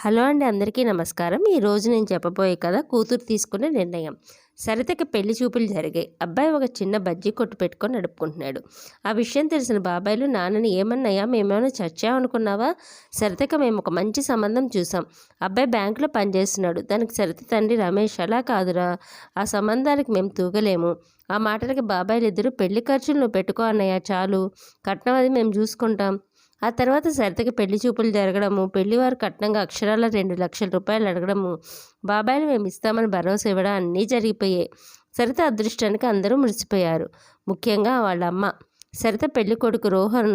Hello అండి, అందరికీ నమస్కారం. ఈరోజు నేను చెప్పబోయే కథ కూతురు తీసుకునే నిర్ణయం. సరితకి పెళ్లి చూపులు జరిగాయి. అబ్బాయి ఒక చిన్న బజ్జీ కొట్టు పెట్టుకొని నడుపుకుంటున్నాడు. ఆ విషయం తెలిసిన బాబాయిలు నాన్నని ఏమన్నాయా, మేమేమైనా చచ్చామనుకున్నావా? సరితకి మేము ఒక మంచి సంబంధం చూసాం. అబ్బాయి బ్యాంకులో పనిచేస్తున్నాడు. దానికి సరిత తండ్రి రమేష్ అలా కాదురా, ఆ సంబంధానికి మేము తూగలేము. ఆ మాటలకి బాబాయిలు ఇద్దరు పెళ్లి ఖర్చులు నువ్వు పెట్టుకో అన్నయ్య, చాలు, కట్నం అది మేము చూసుకుంటాం. ఆ తర్వాత సరితకి పెళ్లి చూపులు జరగడము, పెళ్లివారు కట్నంగా అక్షరాల 2,00,000 రూపాయలు అడగడము, బాబాయిలు మేము ఇస్తామని భరోసా ఇవ్వడం అన్నీ జరిగిపోయాయి. సరిత అదృష్టానికి అందరూ మురిసిపోయారు, ముఖ్యంగా వాళ్ళ అమ్మ. సరిత పెళ్లి కొడుకు రోహన్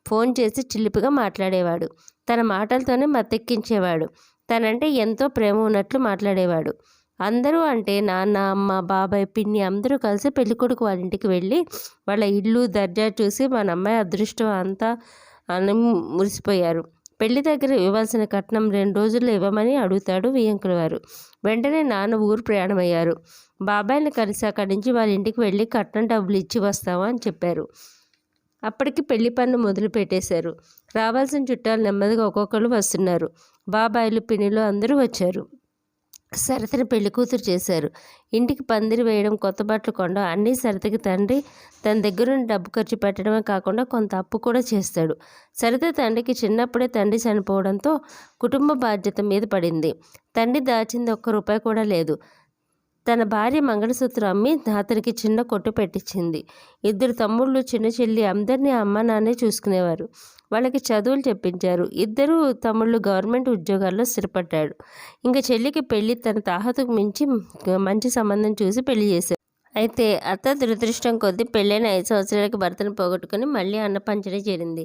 ఫోన్ చేసి చిలిపిగా మాట్లాడేవాడు. తన మాటలతోనే మత్తెక్కించేవాడు. తనంటే ఎంతో ప్రేమ ఉన్నట్లు మాట్లాడేవాడు. అందరూ అంటే నాన్న, అమ్మ, బాబాయ్, పిన్ని అందరూ కలిసి పెళ్ళికొడుకు వాళ్ళ ఇంటికి వెళ్ళి వాళ్ళ ఇల్లు దర్జా చూసి మన అమ్మాయి అదృష్టం అంతా అని మురిసిపోయారు. పెళ్లి దగ్గర ఇవ్వాల్సిన కట్నం 2 రోజుల్లో ఇవ్వమని అడుగుతాడు వియ్యంకుల వారు. వెంటనే నాన్న ఊరు ప్రయాణమయ్యారు. బాబాయ్ని కలిసి అక్కడి నుంచి వాళ్ళ ఇంటికి వెళ్ళి కట్నం డబ్బులు ఇచ్చి వస్తావా అని చెప్పారు. అప్పటికి పెళ్లి పనులు మొదలు పెట్టేశారు. రావాల్సిన చుట్టాలు నెమ్మదిగా ఒక్కొక్కరు వస్తున్నారు. బాబాయిలు, పిన్నిలు అందరూ వచ్చారు. సరితని పెళ్లి కూతురు చేశారు. ఇంటికి పందిరి వేయడం, కొత్త బట్టలు కొనడం అన్నీ సరితకి తండ్రి తన దగ్గరున్న డబ్బు ఖర్చు పెట్టడమే కాకుండా కొంత అప్పు కూడా చేస్తాడు. సరిత తండ్రికి చిన్నప్పుడే తండ్రి చనిపోవడంతో కుటుంబ బాధ్యత మీద పడింది. తండ్రి దాచింది ఒక్క రూపాయి కూడా లేదు. తన భార్య మంగళసూత్రం అమ్మి అతనికి చిన్న కొట్టు పెట్టించింది. 2 తమ్ముళ్ళు, చిన్న చెల్లి అందరినీ అమ్మ నాన్నే చూసుకునేవారు. వాళ్ళకి చదువులు చెప్పించారు. 2 తమ్ముళ్ళు గవర్నమెంట్ ఉద్యోగాల్లో స్థిరపడ్డాడు. ఇంకా చెల్లికి పెళ్లి తన తాహతుకు మించి మంచి సంబంధం చూసి పెళ్లి చేశారు. అయితే అత్త దురదృష్టం కొద్దీ పెళ్ళైన 5 సంవత్సరాలకి భర్తను పోగొట్టుకుని మళ్ళీ అన్నపంచని చేరింది.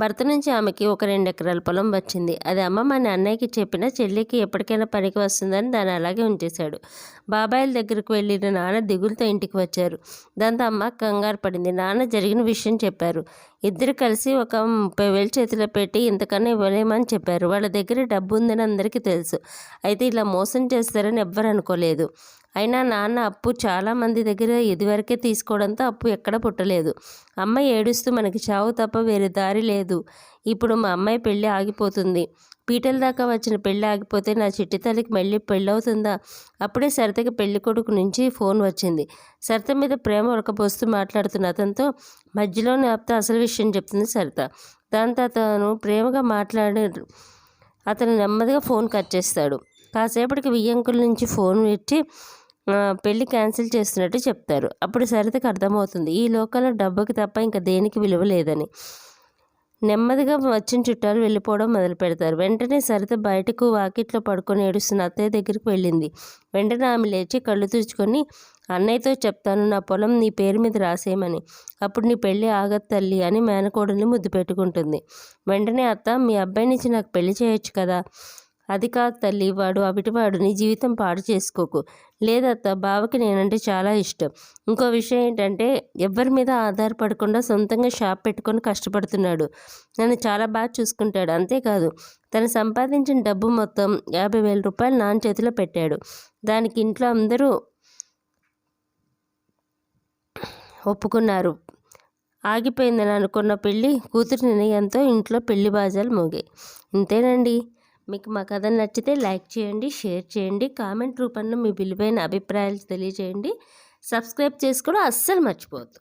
భర్త నుంచి ఆమెకి ఒక 2 ఎకరాల పొలం వచ్చింది. అది అమ్మమ్మ అన్నయ్యకి చెప్పినా చెల్లికి ఎప్పటికైనా పనికి వస్తుందని దాన్ని అలాగే ఉంచేశాడు. బాబాయిల దగ్గరకు వెళ్ళిన నాన్న దిగులతో ఇంటికి వచ్చారు. దాంతో అమ్మ కంగారు పడింది. నాన్న జరిగిన విషయం చెప్పారు. 2 కలిసి ఒక 30,000 చేతిలో పెట్టి ఇంతకన్నా ఇవ్వలేమని చెప్పారు. వాళ్ళ దగ్గర డబ్బు ఉందని అందరికీ తెలుసు. అయితే ఇలా మోసం చేస్తారని ఎవ్వరు అనుకోలేదు. అయినా నాన్న అప్పు చాలామంది దగ్గర ఇదివరకే తీసుకోవడంతో అప్పు ఎక్కడ పుట్టలేదు. అమ్మాయి ఏడుస్తూ మనకి చావు తప్ప వేరే దారి లేదు, ఇప్పుడు మా అమ్మాయి పెళ్ళి ఆగిపోతుంది, పీటల దాకా వచ్చిన పెళ్ళి ఆగిపోతే నా చిట్టి తల్లికి మళ్ళీ పెళ్ళవుతుందా? అప్పుడే సరితకి పెళ్లి కొడుకు నుంచి ఫోన్ వచ్చింది. సరిత మీద ప్రేమ ఉడకపోస్తూ మాట్లాడుతున్న అతనితో మధ్యలోనే ఆపితే అసలు విషయం చెప్తుంది సరిత. దాంతో అతను ప్రేమగా అతను నెమ్మదిగా ఫోన్ కట్ చేస్తాడు. కాసేపటికి వియ్యంకుల నుంచి ఫోన్ పెట్టి పెళ్ళి క్యాన్సిల్ చేస్తున్నట్టు చెప్తారు. అప్పుడు సరితకు అర్థమవుతుంది ఈ లోకంలో డబ్బుకి తప్ప ఇంకా దేనికి విలువ లేదని. నెమ్మదిగా వచ్చిన చుట్టాలు వెళ్ళిపోవడం మొదలు పెడతారు. వెంటనే సరిత బయటకు వాకిట్లో పడుకొని ఏడుస్తున్న అత్తయ్య దగ్గరికి వెళ్ళింది. వెంటనే ఆమె లేచి కళ్ళు తుడుచుకొని, అన్నయ్యతో చెప్తాను నా పొలం నీ పేరు మీద రాసేయమని, అప్పుడు నీ పెళ్ళి ఆగదు తల్లి అని మేనకోడల్ని ముద్దు పెట్టుకుంటుంది. వెంటనే అత్త, మీ అబ్బాయి నుంచి నాకు పెళ్లి చేయొచ్చు కదా? అది కాదు తల్లి, వాడు అవిటివాడు, నీ జీవితం పాడు చేసుకోకు. లేదత్త, బావకి నేనంటే చాలా ఇష్టం. ఇంకో విషయం ఏంటంటే ఎవరి మీద ఆధారపడకుండా సొంతంగా షాప్ పెట్టుకొని కష్టపడుతున్నాడు. నన్ను చాలా బాగా చూసుకుంటాడు. అంతేకాదు తను సంపాదించిన డబ్బు మొత్తం 50,000 రూపాయలు నాన్న చేతిలో పెట్టాడు. దానికి ఇంట్లో అందరూ ఒప్పుకున్నారు. ఆగిపోయిందని అనుకున్న పెళ్ళి కూతురు నిర్ణయంతో ఇంట్లో పెళ్లి బాజాలు మోగాయి. ఇంతేనండి. మీకు మా కథ నచ్చితే లైక్ చేయండి, షేర్ చేయండి, కామెంట్ రూపంలో మీ విలువైన అభిప్రాయాలు తెలియజేయండి. సబ్స్క్రైబ్ చేసుకోవడం అస్సలు మర్చిపోవద్దు.